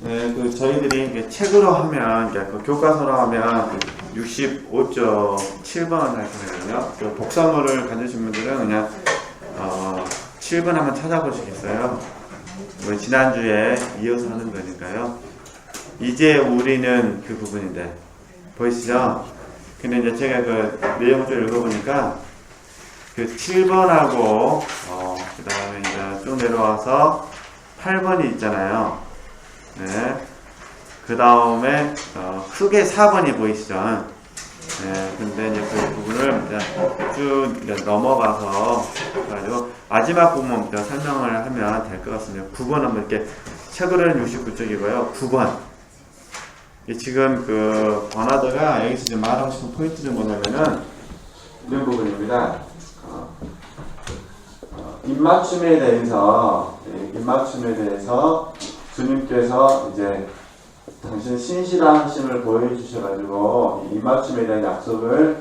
네, 저희들이 이게 책으로 하면, 교과서로 하면 65.7번 할 거예요. 복사물을 가지신 분들은 그냥, 7번 한번 찾아보시겠어요? 지난주에 이어서 하는 거니까요. 이제 우리는 그 부분인데, 보이시죠? 근데 이제 제가 그 내용을 좀 읽어보니까, 7번하고, 그 다음에 이제 쭉 내려와서 8번이 있잖아요. 네. 그 다음에, 크게 4번이 보이시죠? 네. 근데 이제 그 부분을 쭉 넘어가서, 그래가지고, 마지막 부분 설명을 하면 될 것 같습니다. 9번은 이렇게, 책으로는 69쪽이고요. 9번. 지금 버나드가 여기서 지금 말하고 싶은 포인트는 뭐냐면은, 이런 부분입니다. 입맞춤에 대해서 주님께서 이제 당신 신실하심을 보여주셔가지고 입맞춤에 대한 약속을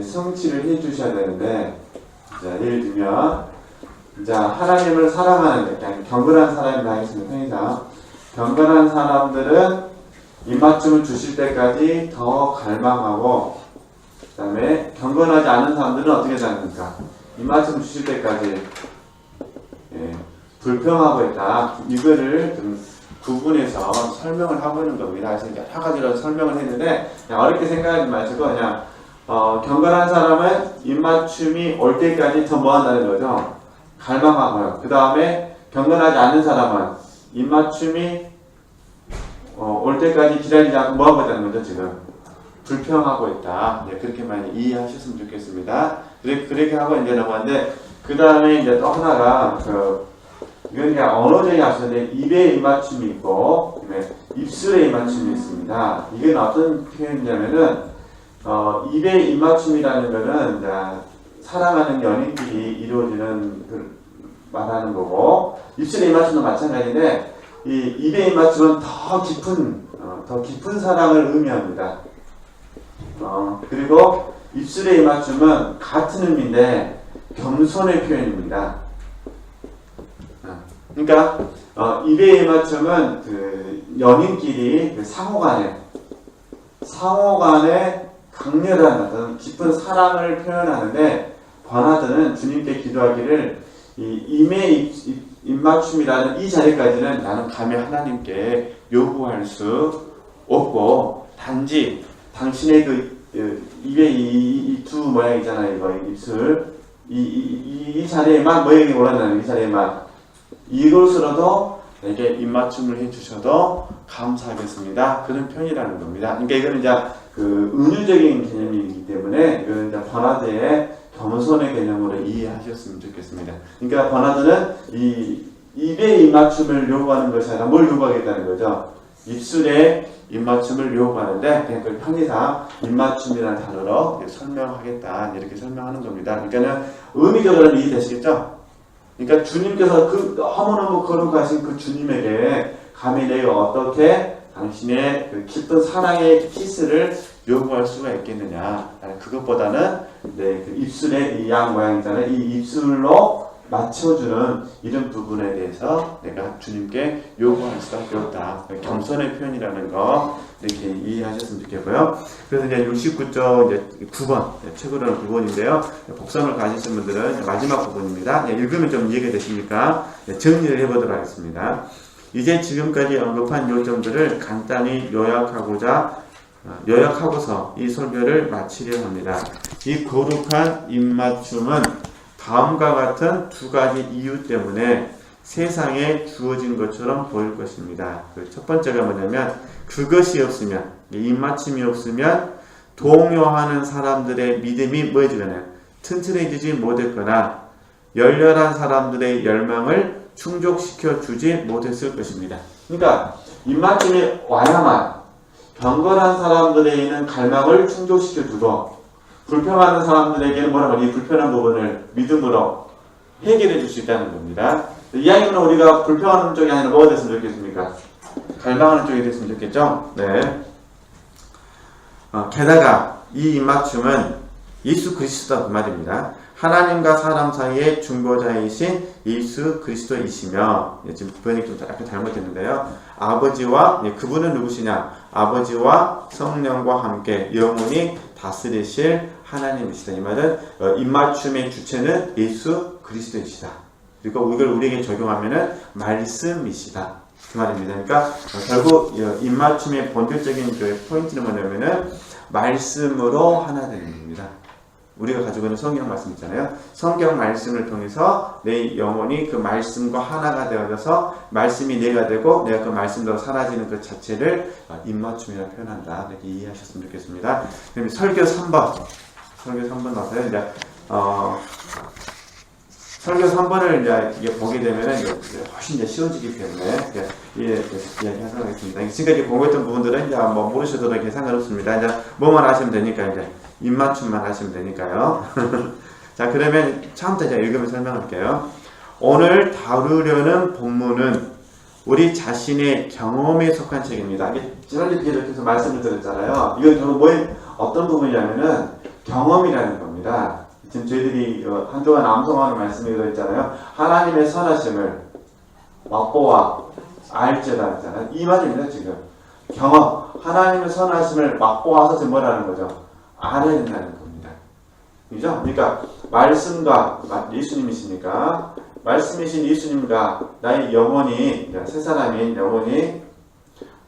성취를 해주셔야 되는데, 예를 들면 하나님을 사랑하는 경건한 사람이라 하겠습니다. 편의상 경건한 사람들은 입맞춤을 주실 때까지 더 갈망하고, 그 다음에 경건하지 않은 사람들은 어떻게 사는가? 입맞춤 주실 때까지 불평하고 있다. 이거를 좀 구분해서 설명을 하고 있는 겁니다. 그래서 여러 가지로 설명을 했는데, 그냥 어렵게 생각하지 마시고, 그냥, 경건한 사람은 입맞춤이 올 때까지 더 뭐 한다는 거죠? 갈망하고요. 그 다음에 경건하지 않은 사람은 입맞춤이 올 때까지 기다리지 않고 뭐 하고 있다는 거죠, 지금? 불평하고 있다. 그렇게 많이 이해하셨으면 좋겠습니다. 그렇게 하고 이제 넘어갔는데, 그 다음에 이제 또 하나가, 이건 그냥 언어적인 학습인데, 입에 입맞춤이 있고, 입술에 입맞춤이 있습니다. 이게 어떤 표현이냐면은, 입에 입맞춤이라는 거는, 이제 사랑하는 연인끼리 이루어지는 말하는 거고, 입술에 입맞춤도 마찬가지인데, 이 입에 입맞춤은 더 깊은 사랑을 의미합니다. 그리고 입술에 입맞춤은 같은 의미인데, 겸손의 표현입니다. 그러니까 입의 입맞춤은 연인끼리 상호간에 강렬한 어떤 깊은 사랑을 표현하는데, 버나드는 주님께 기도하기를 이 입의 입맞춤이라는 이 자리까지는 나는 감히 하나님께 요구할 수 없고, 단지 당신의 입의 이 두 모양 있잖아요. 이거 입술 이 자리에만 모양이 올라가는 이 자리에만 이것으로도 내게 입맞춤을 해주셔도 감사하겠습니다. 그런 표현이라는 겁니다. 그러니까 이거는 이제 은유적인 개념이기 때문에 이거는 이제 버나드의 겸손의 개념으로 이해하셨으면 좋겠습니다. 그러니까 버나드는 이 입의 입맞춤을 요구하는 것이 아니라 뭘 요구하겠다는 거죠? 입술에 입맞춤을 요구하는데, 그냥 그 편의상 입맞춤이라는 단어로 설명하겠다, 이렇게 설명하는 겁니다. 그러니까는 의미적으로는 이해되시겠죠? 그러니까 주님께서 너무너무 거룩하신 그 주님에게 감히 내가 어떻게 당신의 깊은 사랑의 키스를 요구할 수가 있겠느냐. 그것보다는 입술의 이 양 모양이잖아요. 이 입술로 맞춰주는 이런 부분에 대해서 내가 주님께 요구할 수밖에 없다. 겸손의 표현이라는 거 이렇게 이해하셨으면 좋겠고요. 그래서 이제 69쪽 이제 9번, 책으로는 9번인데요. 복선을 가지신 분들은 마지막 부분입니다. 읽으면 좀 이해가 되십니까? 정리를 해보도록 하겠습니다. 이제 지금까지 언급한 요점들을 간단히 요약하고서 이 설교를 마치려 합니다. 이 거룩한 입맞춤은 다음과 같은 두 가지 이유 때문에 세상에 주어진 것처럼 보일 것입니다. 첫 번째가 뭐냐면, 그것이 없으면, 입맞춤이 없으면 동요하는 사람들의 믿음이 뭐해지거나 튼튼해지지 못했거나 열렬한 사람들의 열망을 충족시켜 주지 못했을 것입니다. 그러니까 입맞춤이 와야만 경건한 사람들에 있는 갈망을 충족시켜 주고, 불평하는 사람들에게는 이 불편한 부분을 믿음으로 해결해 줄 수 있다는 겁니다. 이야기는 우리가 불평하는 쪽이 아니라 뭐가 됐으면 좋겠습니까? 갈망하는 쪽이 됐으면 좋겠죠? 네. 게다가 이 입맞춤은 예수 그리스도다 그 말입니다. 하나님과 사람 사이의 중보자이신 예수 그리스도이시며, 지금 번역이 좀 약간 잘못됐는데요. 아버지와, 그분은 누구시냐? 아버지와 성령과 함께 영원히 다스리실 하나님이시다. 이 말은 입맞춤의 주체는 예수 그리스도이시다. 그리고 이걸 우리에게 적용하면은 말씀이시다. 그 말입니다. 그러니까 결국 입맞춤의 본질적인 그 포인트는 뭐냐면은 말씀으로 하나 되는 겁니다. 우리가 가지고 있는 성경 말씀 있잖아요. 성경 말씀을 통해서 내 영혼이 그 말씀과 하나가 되어져서 말씀이 내가 되고 내가 그 말씀대로 사라지는 그 자체를 입맞춤이라고 표현한다. 이렇게 이해하셨으면 좋겠습니다. 그럼 설교 3번. 설교 3번 나서요. 이제 설교 3번을 이제 보게 되면은 훨씬 이제 쉬워지기 때문에 이야기하도록 하겠습니다. 지금까지 공부했던 부분들은 이제 뭐 모르셔도 이렇게 상관없습니다. 이제 뭐만 하시면 되니까 이제 입맞춤만 하시면 되니까요. 자, 그러면 처음부터 제가 읽으면서 설명할게요. 오늘 다루려는 본문은 우리 자신의 경험에 속한 책입니다. 지난주에 이렇게 해서 말씀을 드렸잖아요. 이건 결국 어떤 부분이냐면은 경험이라는 겁니다. 지금 저희들이 한동안 암송하는 말씀이 들어있잖아요. 하나님의 선하심을 맛보아 알지어다 했잖아요. 이 말입니다. 지금 경험, 하나님의 선하심을 맛보아서 지금 뭐라는 거죠? 알아야 된다는 겁니다. 그죠? 그러니까 말씀과 예수님이시니까 말씀이신 예수님과 나의 영혼이, 세 사람인 영혼이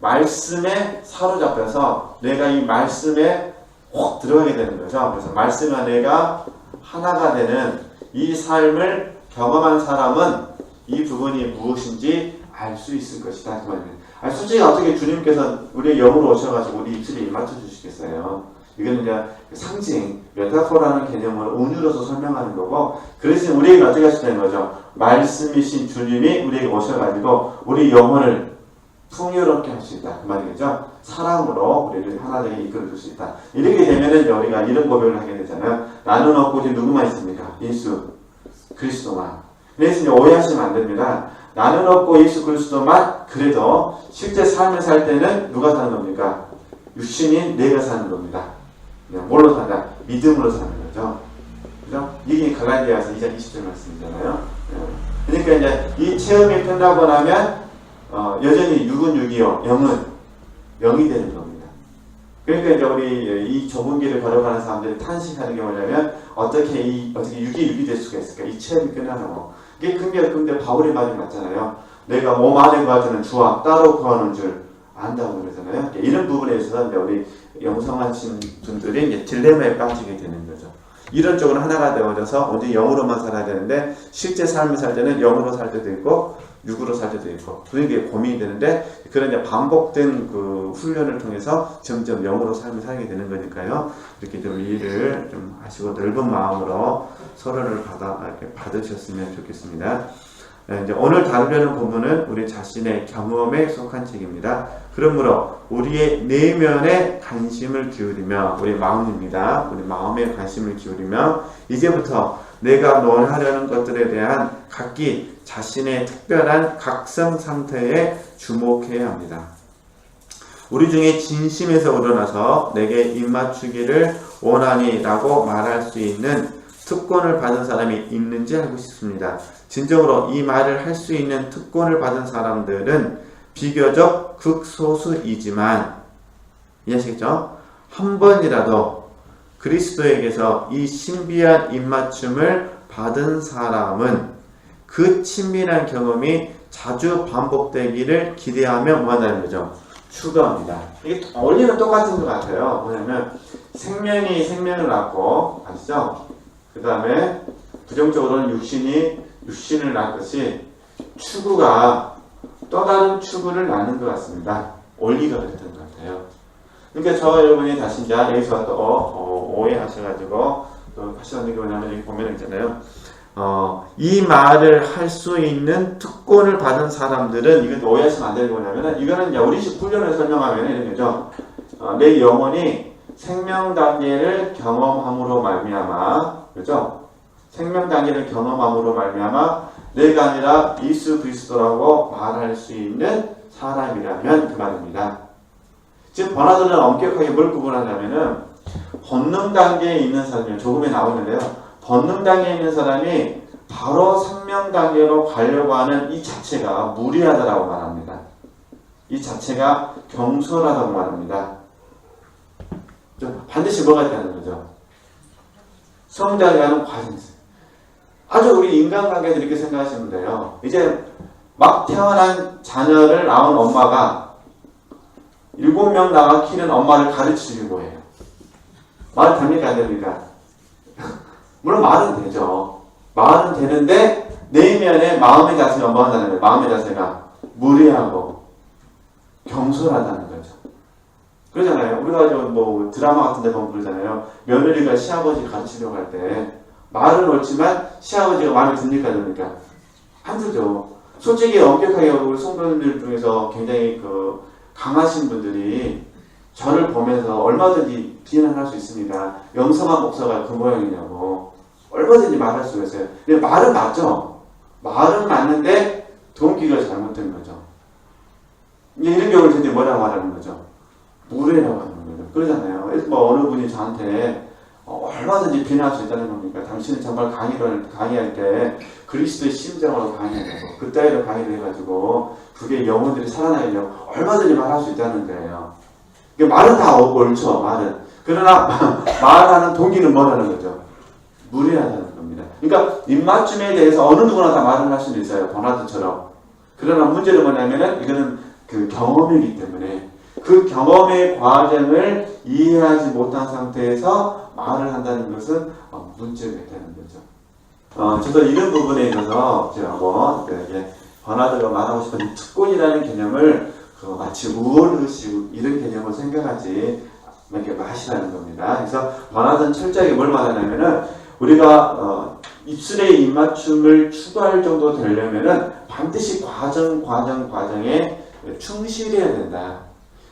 말씀에 사로잡혀서 내가 이 말씀에 확 들어가게 되는 거죠. 그래서 말씀과 내가 하나가 되는 이 삶을 경험한 사람은 이 부분이 무엇인지 알 수 있을 것이다. 그 말입니다. 솔직히 어떻게 주님께서 우리의 영으로 오셔가지고 우리 입술에 입 맞춰 주시겠어요? 이거는 이제 상징, 메타포라는 개념을 은유로서 설명하는 거고, 그래서 우리에게 어떻게 하시다는 거죠? 말씀이신 주님이 우리에게 오셔가지고 우리 영혼을 풍요롭게 할 수 있다. 그 말이겠죠? 사랑으로 우리를 하나 되게 이끌어줄 수 있다. 이렇게 되면은 우리가 이런 고백을 하게 되잖아요. 나는 없고 이제 누구만 있습니까? 예수 그리스도만. 그래서 이제 오해하시면 안 됩니다. 나는 없고 예수 그리스도만. 그래도 실제 삶을 살 때는 누가 사는 겁니까? 육신인 내가 사는 겁니다. 뭘로 사냐? 믿음으로 사는 거죠. 그죠? 이게 갈라디아서 2장 20절 말씀이잖아요. 그러니까 이제 이 체험이 끝나고 나면 여전히 육은 육이요, 영은 영이 되는 겁니다. 그러니까 이제 우리 이 좁은 길을 걸어가는 사람들이 탄식하는 게 뭐냐면 어떻게 육이 육이 될 수가 있을까? 이 체험이 끝나고. 이게 근데 바울의 말이 맞잖아요. 내가 몸 안에 거하는 주와 따로 거하는 줄 안다고 그러잖아요. 이런 부분에 있어서 이제 우리 영성하신 분들이 이제 딜레마에 빠지게 되는 거죠. 이런 쪽으로 하나가 되어져서 언제 영으로만 살아야 되는데 실제 삶을 살 때는 영으로 살 때도 있고 육으로 살 때도 있고 그게 고민이 되는데 그런 이제 반복된 그 훈련을 통해서 점점 영으로 삶을 살게 되는 거니까요. 이렇게 좀 이해를 좀 하시고 넓은 마음으로 서로를 받으셨으면 좋겠습니다. 이제 오늘 다루려는 본문은 우리 자신의 경험에 속한 책입니다. 그러므로 우리의 내면에 관심을 기울이며 우리 마음입니다. 우리 마음에 관심을 기울이며 이제부터 내가 논하려는 것들에 대한 각기 자신의 특별한 각성 상태에 주목해야 합니다. 우리 중에 진심에서 우러나서 내게 입맞추기를 원하니라고 말할 수 있는 특권을 받은 사람이 있는지 알고 싶습니다. 진정으로 이 말을 할 수 있는 특권을 받은 사람들은 비교적 극소수이지만 이해하시겠죠? 한 번이라도 그리스도에게서 이 신비한 입맞춤을 받은 사람은 그 친밀한 경험이 자주 반복되기를 기대하며 뭐한다는 거죠? 추구합니다. 이게 원리는 똑같은 것 같아요. 뭐냐면 생명이 생명을 낳고 아시죠? 그 다음에 부정적으로는 육신이 육신을 낳듯이 추구가 또 다른 추구를 낳는 것 같습니다. 원리가 그랬던 것 같아요. 그러니까 저 여러분이 다시 이제 여기서 또 오해하셔가지고 또 하시는 게 뭐냐면 여기 보면 있잖아요. 이 말을 할 수 있는 특권을 받은 사람들은 이건 오해하시면 안 되는 거냐면은 이거는 이제 우리식 훈련을 설명하면 이런 거죠. 내 영혼이 생명 단계를 경험함으로 말미암아, 그렇죠? 생명 단계를 경험함으로 말미암아 내가 아니라 예수 그리스도라고 말할 수 있는 사람이라면 그 말입니다. 즉 번화들은 엄격하게 뭘 구분하냐면은 본능 단계에 있는 사람이 조금에 나오는데요. 본능단계에 있는 사람이 바로 상명단계로 가려고 하는 이 자체가 무리하다라고 말합니다. 이 자체가 경솔하다고 말합니다. 반드시 뭐가 있다는 거죠? 성장하는 과정이 있어요. 아주 우리 인간관계도 이렇게 생각하시면 돼요. 이제 막 태어난 자녀를 낳은 엄마가 7명 나가 키는 엄마를 가르치려고 해요. 말 됩니까? 안 됩니까? 물론 말은 되죠. 말은 되는데 내면의 마음의 자세가 뭐하다는 거예요? 마음의 자세가 무례하고 경솔하다는 거죠. 그러잖아요. 우리가 뭐 드라마 같은 데 보면 그러잖아요. 며느리가 시아버지 가르치려고 할 때 말은 옳지만 시아버지가 마음에 듭니까? 됩니까? 안 들죠. 솔직히 엄격하게 우리 성도님들 중에서 굉장히 강하신 분들이 저를 보면서 얼마든지 비난할 수 있습니다. 영성한 목사가 그 모양이냐고 얼마든지 말할 수가 있어요. 근데 말은 맞죠. 말은 맞는데 동기가 잘못된 거죠. 이런 경우를 이제 뭐라고 말하는 거죠? 무례라고 하는 거죠. 그러잖아요. 뭐 어느 분이 저한테 얼마든지 비난할 수 있다는 겁니까? 당신은 정말 강의할 때 그리스도의 심정으로 강의하려고 그따위로 강의를 해가지고 그게 영혼들이 살아나려고 얼마든지 말할 수 있다는 거예요. 말은 다 옳죠. 말은. 그러나 말하는 동기는 뭐라는 거죠? 무례하다는 겁니다. 그러니까 입맞춤에 대해서 어느 누구나 다 말을 할 수는 있어요. 버나드처럼. 그러나 문제는 뭐냐면은 이거는 그 경험이기 때문에 그 경험의 과정을 이해하지 못한 상태에서 말을 한다는 것은 문제가 있다는 거죠. 저도 이런 부분에 있어서 제가 버나드가 말하고 싶은 특권이라는 개념을 마치 우월의식 이런 개념을 생각하지 이렇게 마시라는 겁니다. 그래서 버나드는 철저하게 뭘 말하냐면은 우리가 입술의 입맞춤을 추구할 정도 되려면은 반드시 과정에 충실해야 된다.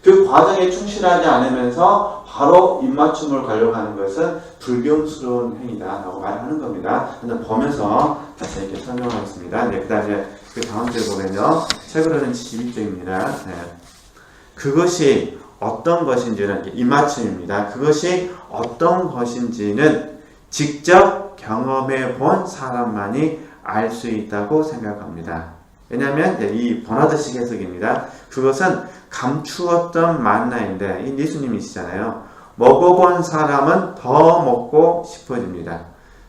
그 과정에 충실하지 않으면서 바로 입맞춤을 가려고 하는 것은 불경스러운 행위다라고 말하는 겁니다. 한번 보면서 다시 이렇게 설명하겠습니다. 네, 그 다음에 그 다음 주에 보면요. 책으로는 72쪽입니다. 네. 그것이 어떤 것인지는 입맞춤입니다. 그것이 어떤 것인지는 직접 경험해 본 사람만이 알 수 있다고 생각합니다. 왜냐하면 이 버나드식 해석입니다. 그것은 감추었던 만나인데 이 예수님이시잖아요. 먹어본 사람은 더 먹고 싶어집니다.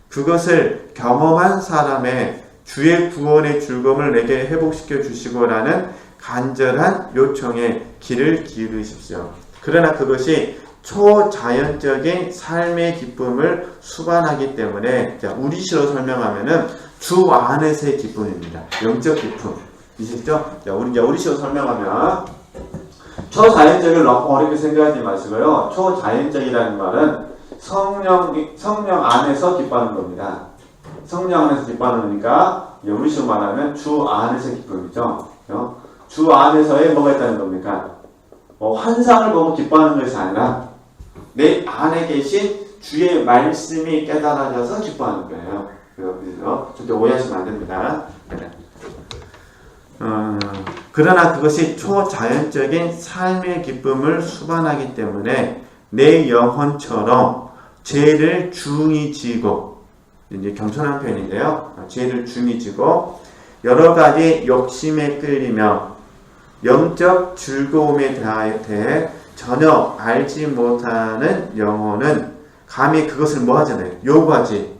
그것을 경험한 사람의 주의 구원의 즐거움을 내게 회복시켜 주시고라는 간절한 요청에 귀를 기울이십시오. 그러나 그것이 초자연적인 삶의 기쁨을 수반하기 때문에 우리시로 설명하면은 주 안에서의 기쁨입니다. 영적 기쁨. 이시죠? 우리 우리시로 설명하면 초자연적을 너무 어렵게 생각하지 마시고요. 초자연적이라는 말은 성령 안에서 기뻐하는 겁니다. 성령 안에서 기뻐하는 거니까 우리시로 말하면 주 안에서의 기쁨이죠. 주 안에서의 뭐가 있다는 겁니까? 환상을 보고 기뻐하는 것이 아니라 내 안에 계신 주의 말씀이 깨달아져서 기뻐하는 거예요. 그래서 절대 오해하시면 안 됩니다. 그러나 그것이 초자연적인 삶의 기쁨을 수반하기 때문에 내 영혼처럼 죄를 중히 지고, 이제 겸손한 표현인데요. 죄를 중히 지고 여러 가지 욕심에 끌리며 영적 즐거움에 대해 전혀 알지 못하는 영혼은 감히 그것을 뭐 하잖아요? 요구하지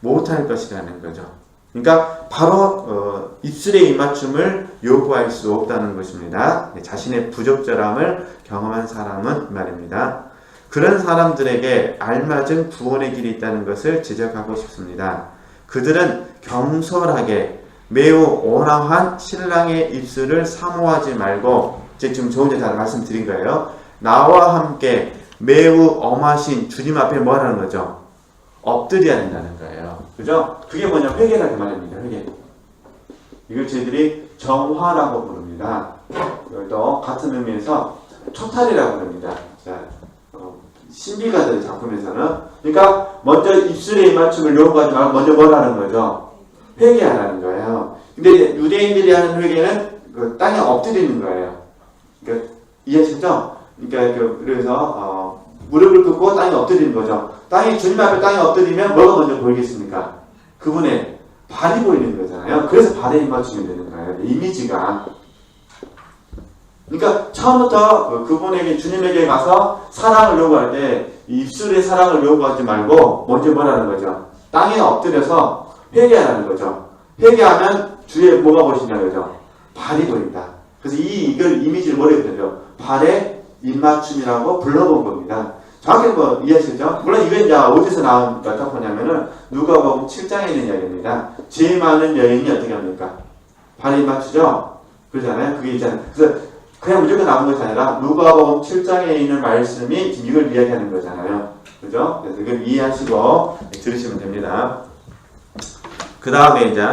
못할 것이라는 거죠. 그러니까 바로 입술의 입맞춤을 요구할 수 없다는 것입니다. 자신의 부적절함을 경험한 사람은 말입니다. 그런 사람들에게 알맞은 구원의 길이 있다는 것을 지적하고 싶습니다. 그들은 경솔하게 매우 온화한 신랑의 입술을 사모하지 말고, 지금 저 혼자 다 말씀드린 거예요. 나와 함께 매우 엄하신 주님 앞에 뭐 하라는 거죠? 엎드려야 된다는 거예요. 그죠? 그게 뭐냐? 회개라는 말입니다. 회개. 이걸 저희들이 정화라고 부릅니다. 또 같은 의미에서 초탈이라고 부릅니다. 자, 신비가들 작품에서는. 그러니까 먼저 입술의 입맞춤을 요구하지 말고 먼저 뭘 하는 거죠? 회개하라는 거예요. 근데 유대인들이 하는 회개는 그 땅에 엎드리는 거예요. 그러니까 이해하시죠? 그러니까 그래서 무릎을 꿇고 땅에 엎드리는 거죠. 주님 앞에 땅에 엎드리면 뭐가 먼저 보이겠습니까? 그분의 발이 보이는 거잖아요. 그래서 발에 입맞춤이 되는 거예요. 이미지가. 그러니까 처음부터 그분에게, 주님에게 가서 사랑을 요구할 때 입술의 사랑을 요구하지 말고 먼저 뭐라는 거죠? 땅에 엎드려서 회개하라는 거죠. 회개하면 주의 뭐가 보신다는 거죠? 발이 보인다. 그래서 이걸 이미지를 머리에 들죠. 발에 입맞춤이라고 불러본 겁니다. 정확히 뭐 이해하시죠? 물론 이건 이제 어디서 나타나냐면은 누가복음 7장에 있는 이야기입니다. 죄 많은 여인이 어떻게 합니까? 발에 입맞추죠? 그러잖아요. 그게 있잖아요. 그래서 그냥 무조건 나온 것이 아니라 누가복음 7장에 있는 말씀이 지금 이걸 이야기하는 거잖아요. 그죠? 그래서 이걸 이해하시고 들으시면 됩니다. 그 다음에 이제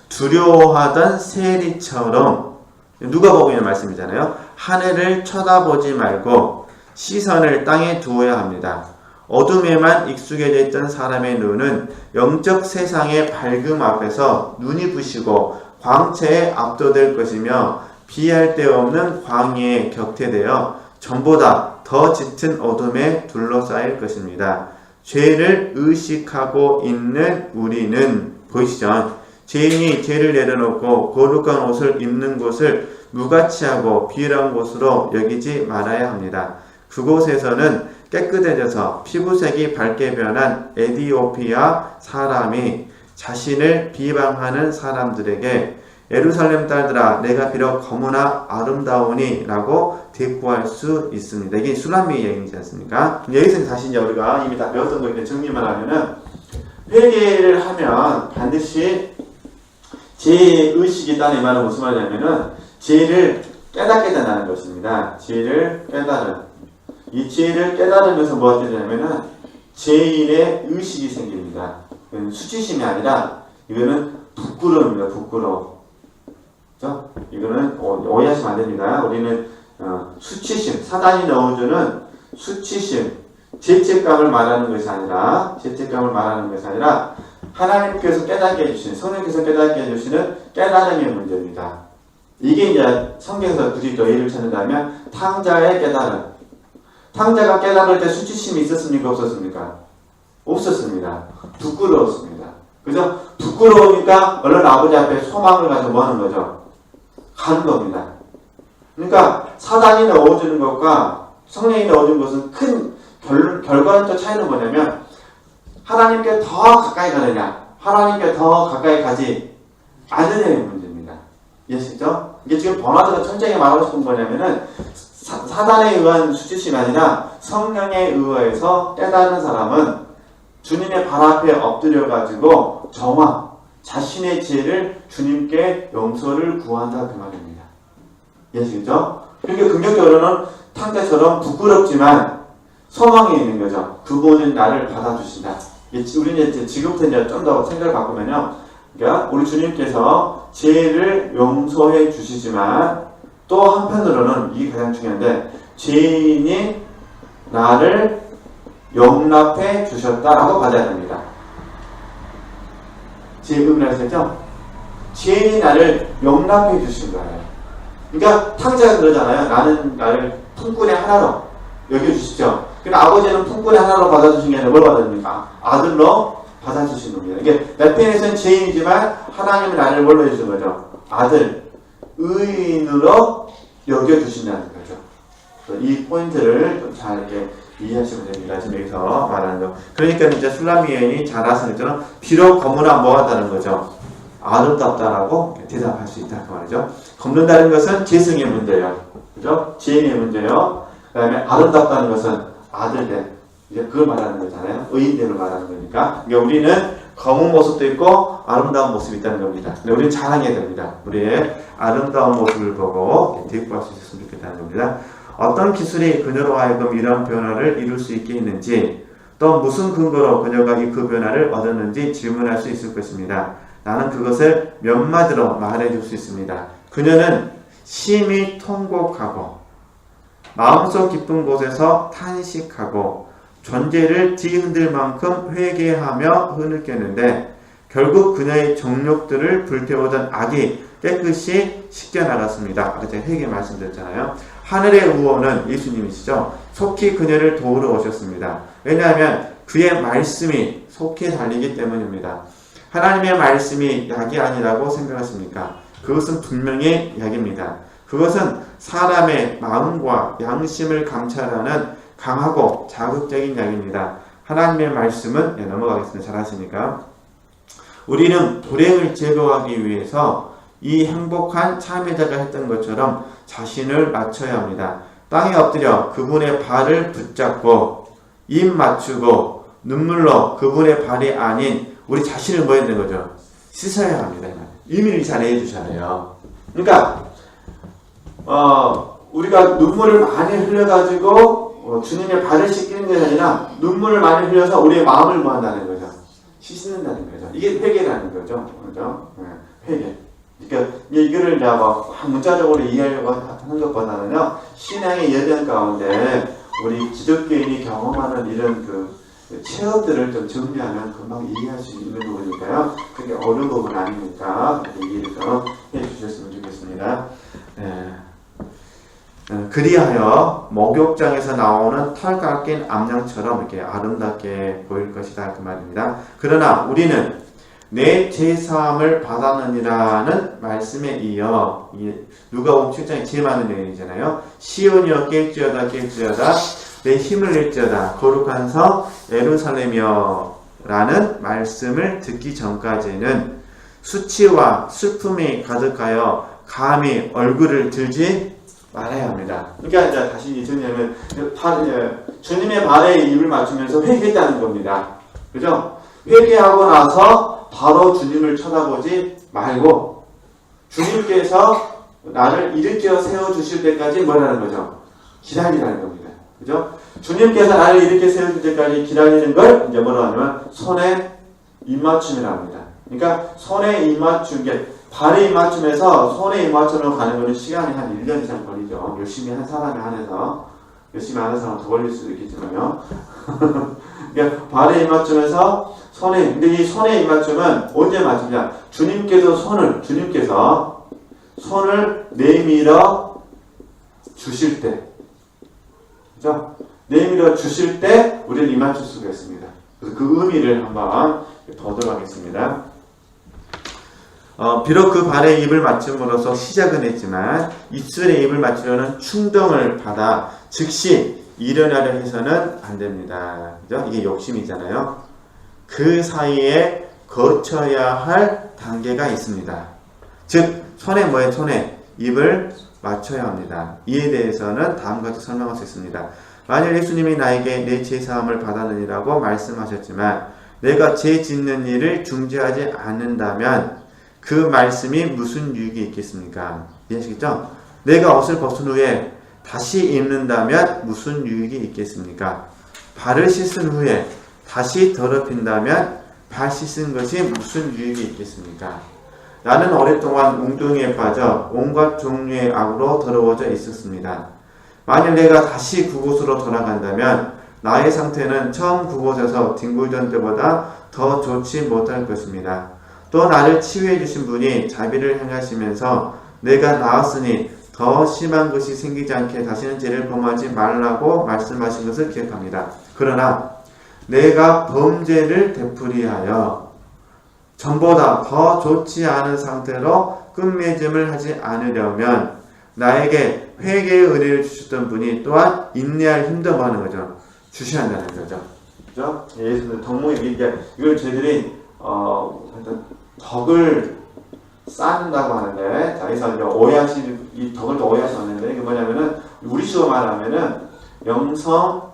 두려워하던 세리처럼 누가복음의 말씀이잖아요. 하늘을 쳐다보지 말고 시선을 땅에 두어야 합니다. 어둠에만 익숙해져 있던 사람의 눈은 영적 세상의 밝음 앞에서 눈이 부시고 광채에 압도될 것이며 비할 데 없는 광야에 격퇴되어 전보다 더 짙은 어둠에 둘러싸일 것입니다. 죄를 의식하고 있는 우리는 보이시죠? 죄인이 죄를 내려놓고 거룩한 옷을 입는 곳을 무가치하고 비열한 곳으로 여기지 말아야 합니다. 그곳에서는 깨끗해져서 피부색이 밝게 변한 에디오피아 사람이 자신을 비방하는 사람들에게 예루살렘 딸들아 내가 비록 거무나 아름다우니 라고 대꾸할 수 있습니다. 이게 술람미 얘기이지 않습니까? 여기서 다시 이제 우리가 이미 다 배웠던 거 정리만 하면은 회개를 하면 반드시 죄의식이 있다는 말은 무슨 말이냐면은 죄를 깨닫게 된다는 것입니다. 죄를 깨달은. 이 죄를 깨달으면서 뭐가 되냐면은 죄인의 의식이 생깁니다. 이건 수치심이 아니라 이거는 부끄러움입니다. 부끄러움. 그죠? 이거는 오해하시면 안 됩니다. 우리는 수치심, 사단이 넣어주는 수치심, 죄책감을 말하는 것이 아니라 하나님께서 깨닫게 해주시는, 성령께서 깨닫게 해주시는 깨달음의 문제입니다. 이게 이제 성경에서 굳이 더 예를 찾는다면 탕자의 깨달음. 탕자가 깨달을 때 수치심이 있었습니까? 없었습니까? 없었습니다. 부끄러웠습니다. 그죠? 부끄러우니까 얼른 아버지 앞에 소망을 가지고 뭐 하는 거죠? 가는 겁니다. 그러니까 사단이 넣어주는 것과 성령이 넣어주는 것은 큰 결과는 또 차이는 뭐냐면 하나님께 더 가까이 가느냐, 하나님께 더 가까이 가지 않느냐의 문제입니다. 이해하시죠? 이게 지금 버나드가 천장에 말하고 싶은 거냐면은 사단에 의한 수치심이 아니라 성령에 의해서 깨닫는 사람은 주님의 발 앞에 엎드려가지고 정화, 자신의 죄를 주님께 용서를 구한다 그 말입니다. 이해하시죠? 그러니까 긍정적으로는 탕자처럼 부끄럽지만 소망이 있는 거죠. 그분은 나를 받아주신다. 우리는 이제 지금부터 이제 좀 더 생각을 바꾸면요. 그러니까 우리 주님께서 죄를 용서해 주시지만 또 한편으로는 이게 가장 중요한데 죄인이 나를 용납해 주셨다라고 받아야 됩니다. 제 의미를 아시죠? 죄인이 나를 용납해 주신 거예요. 그러니까 탕자가 그러잖아요. 나는 나를 품꾼의 하나로 여겨주시죠. 그러니까 아버지는 품꾼의 하나로 받아주신 게 아니라 뭘 받아줍니까? 아들로 받아주신 겁니다. 이게 내 편에서는 죄인이지만 하나님은 나를 뭘로 해주신 거죠? 아들, 의인으로 여겨주신다는 거죠. 이 포인트를 좀 잘 이렇게 이해하시면 됩니다. 지금 여기서 말하는 거. 그러니까 이제 술람미 여인이 잘 아시는 것처럼 비록 검으나 뭐하다는 거죠? 아름답다라고 대답할 수 있다 그 말이죠. 검는다는 것은 죄성의 문제예요. 그죠? 죄인의 문제예요. 그 다음에 아름답다는 것은 아들들. 이제 그걸 말하는 거잖아요. 의인들을 말하는 거니까. 그러니까 우리는 검은 모습도 있고 아름다운 모습이 있다는 겁니다. 근데 우리는 자랑해야 됩니다. 우리의 아름다운 모습을 보고 대꾸할 수 있었으면 좋겠다는 겁니다. 어떤 기술이 그녀로 하여금 이러한 변화를 이룰 수 있게 했는지 또 무슨 근거로 그녀가 그 변화를 얻었는지 질문할 수 있을 것입니다. 나는 그것을 몇 마디로 말해줄 수 있습니다. 그녀는 심히 통곡하고 마음속 깊은 곳에서 탄식하고 존재를 뒤흔들 만큼 회개하며 흐느꼈는데 결국 그녀의 정욕들을 불태우던 악이 깨끗이 씻겨나갔습니다. 아까 제가 회개 말씀드렸잖아요. 하늘의 우호는 예수님이시죠. 속히 그녀를 도우러 오셨습니다. 왜냐하면 그의 말씀이 속히 달리기 때문입니다. 하나님의 말씀이 약이 아니라고 생각하십니까? 그것은 분명히 약입니다. 그것은 사람의 마음과 양심을 감찰하는 강하고 자극적인 약입니다. 하나님의 말씀은 넘어가겠습니다. 잘 아시니까. 우리는 불행을 제거하기 위해서 이 행복한 참여자가 했던 것처럼 자신을 맞춰야 합니다. 땅에 엎드려 그분의 발을 붙잡고 입 맞추고 눈물로 그분의 발이 아닌 우리 자신을 뭐 해야 되는 거죠? 씻어야 합니다. 의미를 잘 해주셔야 돼요. 그러니까 우리가 눈물을 많이 흘려가지고 주님의 발을 씻기는 게 아니라 눈물을 많이 흘려서 우리의 마음을 뭐 한다는 거죠? 씻는다는 거죠. 이게 회개라는 거죠. 그죠? 회개. 그러니까 이거를 이제 문자적으로 이해하려고 하는 것보다는요, 신앙의 여정 가운데 우리 기독교인이 경험하는 이런 그 체험들을 좀 정리하면 금방 이해할 수 있는 부분이니까요. 그게 어려운 부분 아니니까 이해를 좀 해주셨으면 좋겠습니다. 그리하여 목욕장에서 나오는 털 깎인 암양처럼 이렇게 아름답게 보일 것이다 그 말입니다. 그러나 우리는 내 죄사함을 받았느니라는 말씀에 이어 누가복음 7장에 제일 많은 내용이잖아요. 시온이여 깰지어다 내 힘을 낼지어다 거룩한 성 예루살렘이여 라는 말씀을 듣기 전까지는 수치와 슬픔이 가득하여 감히 얼굴을 들지 말아야 합니다. 그러니까 이제 다시 정리하면 주님의 발에 입을 맞추면서 회개했다는 겁니다. 그죠? 회개하고 나서 바로 주님을 쳐다보지 말고 주님께서 나를 일으켜 세워주실 때까지 뭐라는 거죠? 기다리라는 겁니다. 그죠? 주님께서 나를 일으켜 세워줄 때까지 기다리는 걸 이제 뭐라고 하냐면 손에 입맞춤이라고 합니다. 그러니까 손에 입맞춤, 발에 입맞춤에서 손에 입맞춤으로 가는 거는 시간이 한 1년 이상 걸리죠. 열심히 한 사람에 한해서. 열심히 하는 사람은 더 걸릴 수도 있겠지만요. 그러니까 발에 입맞춤에서 근데 이 손에 입맞춤은 언제 맞추냐? 주님께서 손을 내밀어 주실 때. 그죠? 내밀어 주실 때 우리는 입맞출 수가 있습니다. 그래서 그 의미를 한번 보도록 하겠습니다. 비록 그 발에 입을 맞춤으로써 시작은 했지만 입술에 입을 맞추려는 충동을 받아 즉시 일어나려 해서는 안 됩니다. 그죠? 이게 욕심이잖아요. 그 사이에 거쳐야 할 단계가 있습니다. 즉 손에 입을 맞춰야 합니다. 이에 대해서는 다음과 같이 설명할 수 있습니다. 만일 예수님이 나에게 내 죄사함을 받았느니라고 말씀하셨지만 내가 죄 짓는 일을 중지하지 않는다면 그 말씀이 무슨 유익이 있겠습니까? 이해하시겠죠? 내가 옷을 벗은 후에 다시 입는다면 무슨 유익이 있겠습니까? 발을 씻은 후에 다시 더럽힌다면 발 씻은 것이 무슨 유익이 있겠습니까? 나는 오랫동안 웅덩이에 빠져 온갖 종류의 악으로 더러워져 있었습니다. 만일 내가 다시 그곳으로 돌아간다면 나의 상태는 처음 그곳에서 뒹굴던 때보다 더 좋지 못할 것입니다. 또 나를 치유해 주신 분이 자비를 행하시면서 내가 나았으니 더 심한 것이 생기지 않게 다시는 죄를 범하지 말라고 말씀하신 것을 기억합니다. 그러나 내가 범죄를 되풀이하여 전보다 더 좋지 않은 상태로 끝맺음을 하지 않으려면 나에게 회개의 은혜를 주셨던 분이 또한 인내할 힘도 뭐 하는 거죠? 주셔야 한다는 거죠. 그죠? 예수는 덕목이 이걸 저희들이 덕을 쌓는다고 하는데, 자, 여기서 이제 이 덕을 또 오해하시는데, 이게 뭐냐면은, 우리식으로 말하면은, 영성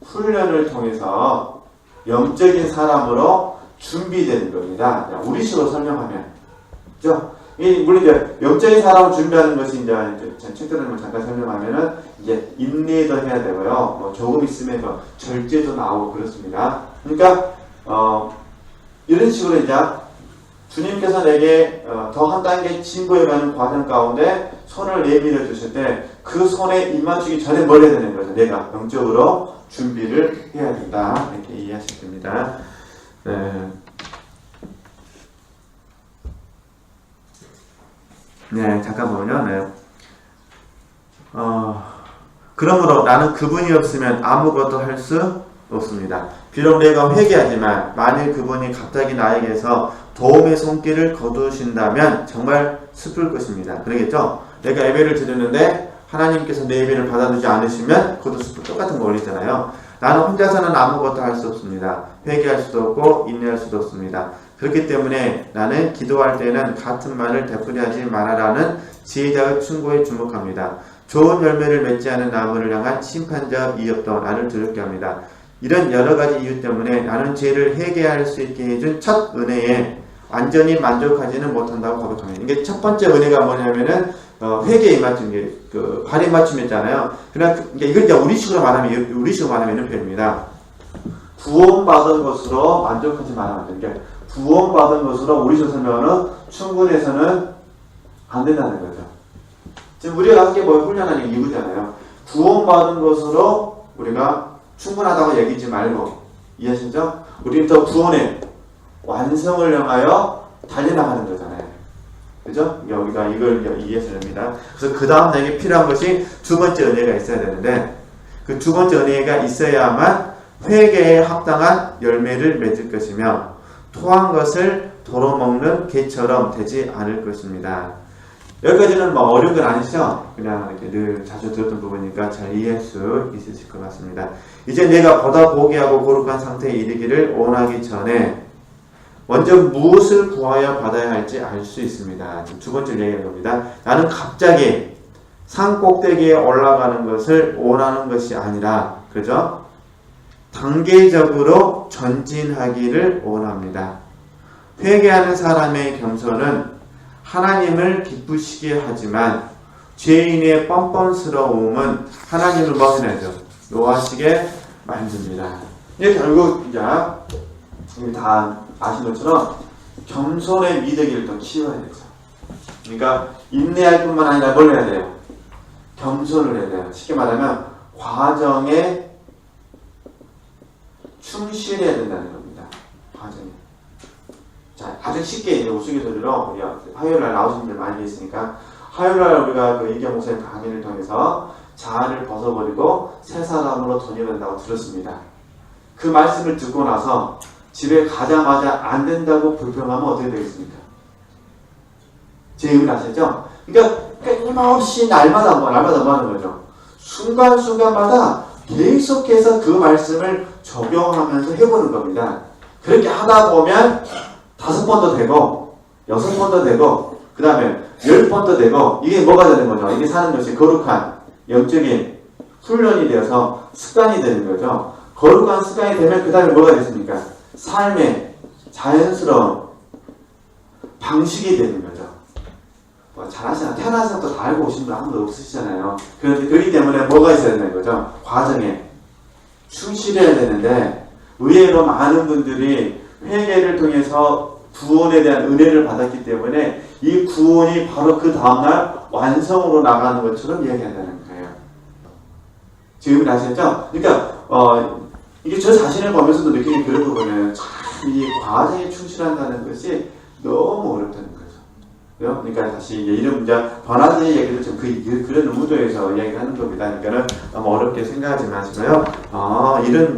훈련을 통해서 영적인 사람으로 준비되는 겁니다. 자, 우리식으로 설명하면. 그죠? 물론 이제 영적인 사람을 준비하는 것이 이제 책들을 잠깐 설명하면은, 이제 인내도 해야 되고요. 뭐 조금 있으면 뭐 절제도 나오고 그렇습니다. 그러니까, 이런 식으로 이제 주님께서 내게 더 한 단계 진보해가는 과정 가운데 손을 내밀어 주실 때 그 손에 입 맞추기 전에 뭘 해야 되는 거죠? 내가 영적으로 준비를 해야 된다. 이렇게 이해하시면 됩니다. 네, 잠깐만요. 네. 그러므로 나는 그분이 없으면 아무것도 할 수 없습니다. 비록 내가 회개하지만 만일 그분이 갑자기 나에게서 도움의 손길을 거두신다면 정말 슬플 것입니다. 그러겠죠? 내가 예배를 드리는데 하나님께서 내 예배를 받아주지 않으시면 그것도 슬플 똑같은 원리잖아요. 나는 혼자서는 아무것도 할 수 없습니다. 회개할 수도 없고 인내할 수도 없습니다. 그렇기 때문에 나는 기도할 때는 같은 말을 되풀이하지 말아라는 지혜자의 충고에 주목합니다. 좋은 열매를 맺지 않은 나무를 향한 심판자 이업도 나를 두렵게 합니다. 이런 여러 가지 이유 때문에 나는 죄를 회개할 수 있게 해준 첫 은혜에 완전히 만족하지는 못한다고 고백합니다. 이게 첫 번째 은혜가 뭐냐면은 회개에 맞춘 게 발에 맞춤이었잖아요. 그러니까 이걸 이제 우리식으로 말하면 이런 표현입니다. 구원받은 것으로 만족하지 말아야 된다. 그러니까 구원받은 것으로 우리식으로 설명하는 충분해서는 안 된다는 거죠. 지금 우리가 한 게 뭐 훈련하는 이유잖아요. 구원받은 것으로 우리가 충분하다고 얘기하지 말고, 이해하시죠? 우리는 더 구원의 완성을 향하여 달려나가는 거잖아요. 그죠? 여기가 이걸 이해해서 됩니다. 그래서 그 다음 내게 필요한 것이 두 번째 은혜가 있어야 되는데, 그 두 번째 은혜가 있어야만 회개에 합당한 열매를 맺을 것이며 토한 것을 도로먹는 개처럼 되지 않을 것입니다. 여기까지는 뭐 어려운 건 아니죠? 그냥 이렇게 늘 자주 들었던 부분이니까 잘 이해할 수 있으실 것 같습니다. 이제 내가 보다 보기하고 거룩한 상태에 이르기를 원하기 전에 먼저 무엇을 구하여 받아야 할지 알 수 있습니다. 지금 두 번째 얘기하는 겁니다. 나는 갑자기 산 꼭대기에 올라가는 것을 원하는 것이 아니라, 그죠? 단계적으로 전진하기를 원합니다. 회개하는 사람의 겸손은 하나님을 기쁘시게 하지만 죄인의 뻔뻔스러움은 하나님을 뭐 해야죠? 노하시게 만듭니다. 이게 결국 이제 우리 다 아시는 것처럼 겸손의 미덕을 더 키워야 되죠. 그러니까 인내할 뿐만 아니라 뭘 해야 돼요? 겸손을 해야 돼요. 쉽게 말하면 과정에 충실해야 된다는 겁니다. 과정에. 자, 아주 쉽게 이제 우스갯소리로 우리 화요일날 나오신 분들 많이 계시니까 화요일날 우리가 그 이경 목사님 강의를 통해서 자아를 벗어버리고 새 사람으로 전이된다고 들었습니다. 그 말씀을 듣고 나서 집에 가자마자 안 된다고 불평하면 어떻게 되겠습니까? 제 의미 아시죠? 그러니까 끊임없이 날마다 뭐 하는 거죠. 순간순간마다 계속해서 그 말씀을 적용하면서 해보는 겁니다. 그렇게 하다 보면 5번도 되고 6번도 되고 그 다음에 10번도 되고 이게 뭐가 되는 거죠? 이게 사는 것이 거룩한 영적인 훈련이 되어서 습관이 되는 거죠. 거룩한 습관이 되면 그 다음에 뭐가 됐습니까? 삶의 자연스러운 방식이 되는 거죠. 뭐 잘하시나 태어나서 또 다 알고 오신 분 아무도 없으시잖아요. 그렇기 때문에 뭐가 있어야 되는 거죠? 과정에 충실해야 되는데 의외로 많은 분들이 회개를 통해서 구원에 대한 은혜를 받았기 때문에 이 구원이 바로 그 다음날 완성으로 나가는 것처럼 이야기한다는 거예요. 지금 아시겠죠? 그러니까 이게 저 자신을 보면서도 느끼는 그런 부분은 참 이 과정에 충실한다는 것이 너무 어렵다는 거죠. 그러니까 다시 이런 번화들의 얘기를 좀 그런 의도에서 이야기하는 겁니다. 그러니까는 너무 어렵게 생각하지 마시고요.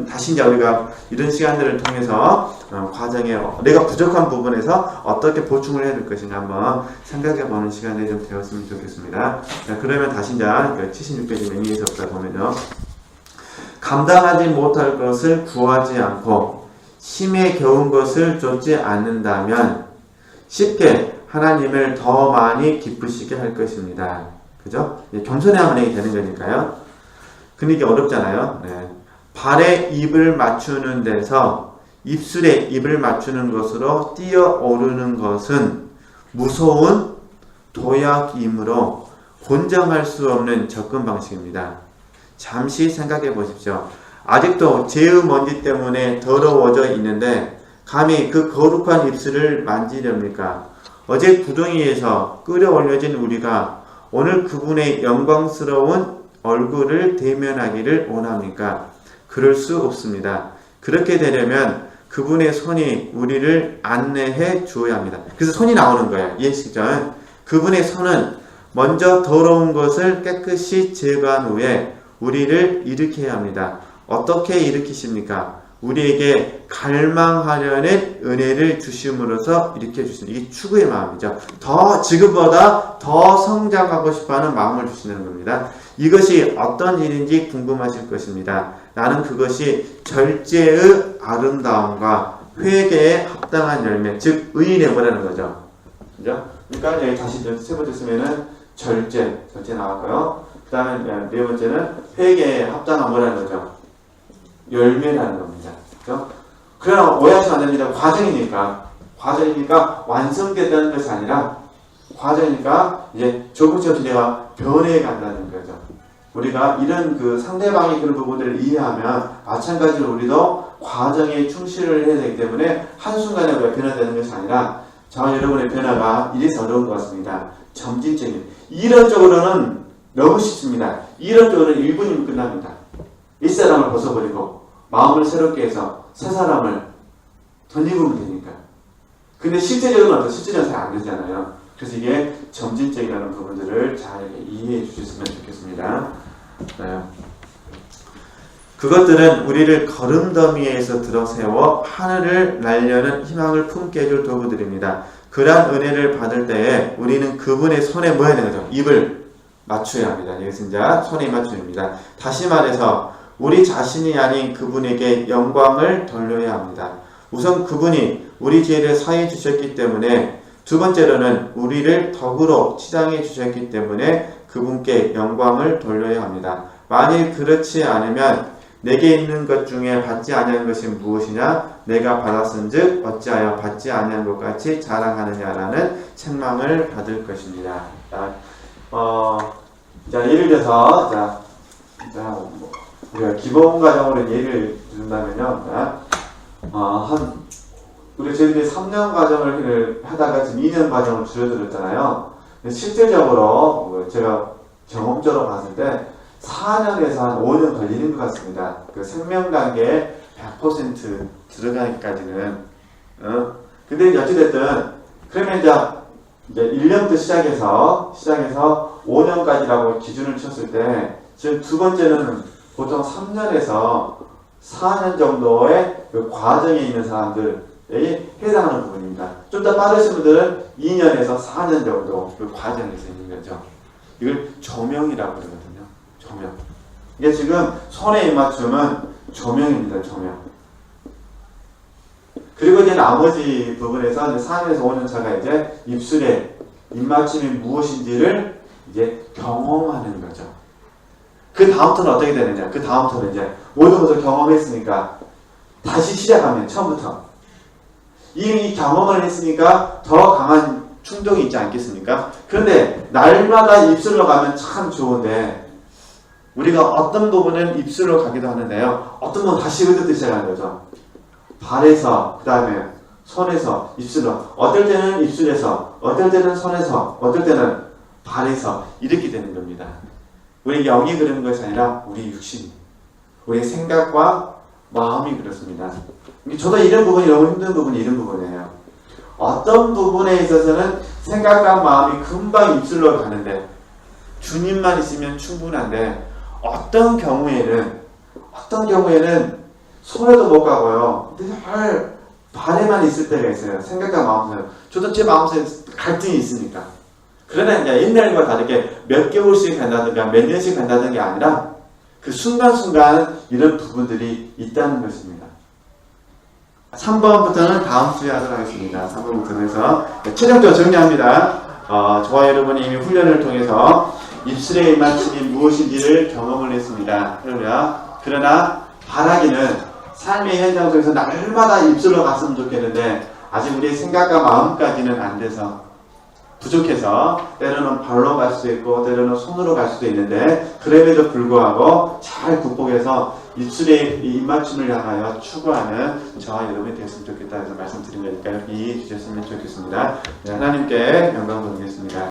다시 이제 우리가 이런 시간들을 통해서 과정에 내가 부족한 부분에서 어떻게 보충을 해야 될 것인가 한번 생각해보는 시간이 좀 되었으면 좋겠습니다. 자, 그러면 다시 이제 76페이지 맨 위에서부터 보면요. 감당하지 못할 것을 구하지 않고 힘에 겨운 것을 쫓지 않는다면 쉽게 하나님을 더 많이 기쁘시게 할 것입니다. 그죠? 겸손해야만 하게 되는 거니까요. 근데 이게 어렵잖아요. 네. 발에 입을 맞추는 데서 입술에 입을 맞추는 것으로 뛰어오르는 것은 무서운 도약이므로 권장할 수 없는 접근 방식입니다. 잠시 생각해 보십시오. 아직도 죄의 먼지 때문에 더러워져 있는데 감히 그 거룩한 입술을 만지렵니까? 어제 구덩이에서 끌어올려진 우리가 오늘 그분의 영광스러운 얼굴을 대면하기를 원합니까? 그럴 수 없습니다. 그렇게 되려면 그분의 손이 우리를 안내해 주어야 합니다. 그래서 손이 나오는 거예요. 이해하시죠? 그분의 손은 먼저 더러운 것을 깨끗이 제거한 후에 우리를 일으켜야 합니다. 어떻게 일으키십니까? 우리에게 갈망하려는 은혜를 주심으로써 일으켜 주시는, 이게 추구의 마음이죠. 더 지금보다 더 성장하고 싶어하는 마음을 주시는 겁니다. 이것이 어떤 일인지 궁금하실 것입니다. 나는 그것이 절제의 아름다움과 회개에 합당한 열매, 즉 의인의 뭐라는 거죠. 그죠? 그러니까 여기 다시 세 번째 쓰면은 절제 나왔고요. 그 다음에 네 번째는 회개에 합당한 뭐라는 거죠. 열매라는 겁니다. 그죠? 그러나 오해하시면 안 됩니다. 과정이니까 완성됐다는 것이 아니라 과정이니까 이제 조금씩 내가 변해 간다는 거죠. 우리가 이런 그 상대방의 그런 부분들을 이해하면 마찬가지로 우리도 과정에 충실을 해야 되기 때문에 한순간에 우리가 변화되는 것이 아니라 저와 여러분의 변화가 이래서 어려운 것 같습니다. 점진적인. 이론적으로는 너무 쉽습니다. 이론적으로는 1분이면 끝납니다. 윗사람을 벗어버리고 마음을 새롭게 해서 새 사람을 던지면 되니까. 근데 실제적으로는 어떤 실제적으로 잘 안 되잖아요. 그래서 이게 점진적이라는 부분들을 잘 이해해 주셨으면 좋겠습니다. 네. 그것들은 우리를 걸음더미에서 들어세워 하늘을 날려는 희망을 품게 해줄 도구들입니다. 그러한 은혜를 받을 때에 우리는 그분의 손에 뭐 해야 되는 거죠? 입을 맞춰야 합니다. 이것은 이제 손에 맞춤입니다. 다시 말해서 우리 자신이 아닌 그분에게 영광을 돌려야 합니다. 우선 그분이 우리 죄를 사해 주셨기 때문에, 두 번째로는 우리를 덕으로 치장해 주셨기 때문에 그분께 영광을 돌려야 합니다. 만일 그렇지 않으면 내게 있는 것 중에 받지 아니한 것이 무엇이냐? 내가 받았은즉 어찌하여 받지 아니한 것 같이 자랑하느냐라는 책망을 받을 것입니다. 자, 예를 들어서 우리가 기본 과정으로 예를 든다면요, 우리 저희들이 3년 과정을 하다가 지금 2년 과정을 줄여들었잖아요. 실질적으로 제가 경험적으로 봤을 때 4년에서 한 5년 걸리는 것 같습니다. 그 생명 단계에 100% 들어가기까지는. 근데 어찌됐든 그러면 이제 1년부터 시작해서 5년까지라고 기준을 쳤을 때, 지금 두 번째는 보통 3년에서 4년 정도의 그 과정에 있는 사람들에게 해당하는 부분입니다. 좀 더 빠르신 분들은 2년에서 4년 정도 그 과정에서 있는 거죠. 이걸 조명이라고 그러거든요. 조명. 이게 지금 손의 입맞춤은 조명입니다. 조명. 그리고 이제 나머지 부분에서 4년에서 5년 차가 이제 입술의 입맞춤이 무엇인지를 이제 경험하는 거죠. 그 다음부터는 어떻게 되느냐? 그 다음부터는 이제 모든 것을 경험했으니까 다시 시작하면 처음부터 이미 경험을 했으니까 더 강한 충동이 있지 않겠습니까? 그런데 날마다 입술로 가면 참 좋은데, 우리가 어떤 부분은 입술로 가기도 하는데요, 어떤 부분은 다시 흐르듯이 시작하는 거죠. 발에서, 그 다음에 손에서, 입술로. 어떨 때는 입술에서, 어떨 때는 손에서, 어떨 때는 발에서 이렇게 되는 겁니다. 우리 영이 그러는 것이 아니라 우리 육신, 우리 생각과 마음이 그렇습니다. 저도 이런 부분이 너무 힘든 부분이 이런 부분이에요. 어떤 부분에 있어서는 생각과 마음이 금방 입술로 가는데 주님만 있으면 충분한데, 어떤 경우에는 손에도 못 가고요. 근데 발에만 있을 때가 있어요. 생각과 마음속에. 저도 제 마음속에 갈등이 있으니까. 그러나 이제 옛날과 다르게 몇 개월씩 간다든가 몇 년씩 간다는 게 아니라 그 순간순간 이런 부분들이 있다는 것입니다. 3번부터는 다음 주에 하도록 하겠습니다. 3번부터는 해서 최종적으로 정리합니다. 저와 여러분이 이미 훈련을 통해서 입술의 입맞춤이 무엇인지를 경험을 했습니다. 그러나 바라기는 삶의 현장 속에서 날마다 입술로 갔으면 좋겠는데 아직 우리의 생각과 마음까지는 안 돼서 부족해서 때로는 발로 갈 수도 있고 때로는 손으로 갈 수도 있는데, 그럼에도 불구하고 잘 극복해서 입술의 입맞춤을 향하여 추구하는 저와 여러분이 됐으면 좋겠다 해서 말씀드린 거니까 이해해 주셨으면 좋겠습니다. 네, 하나님께 영광 돌리겠습니다.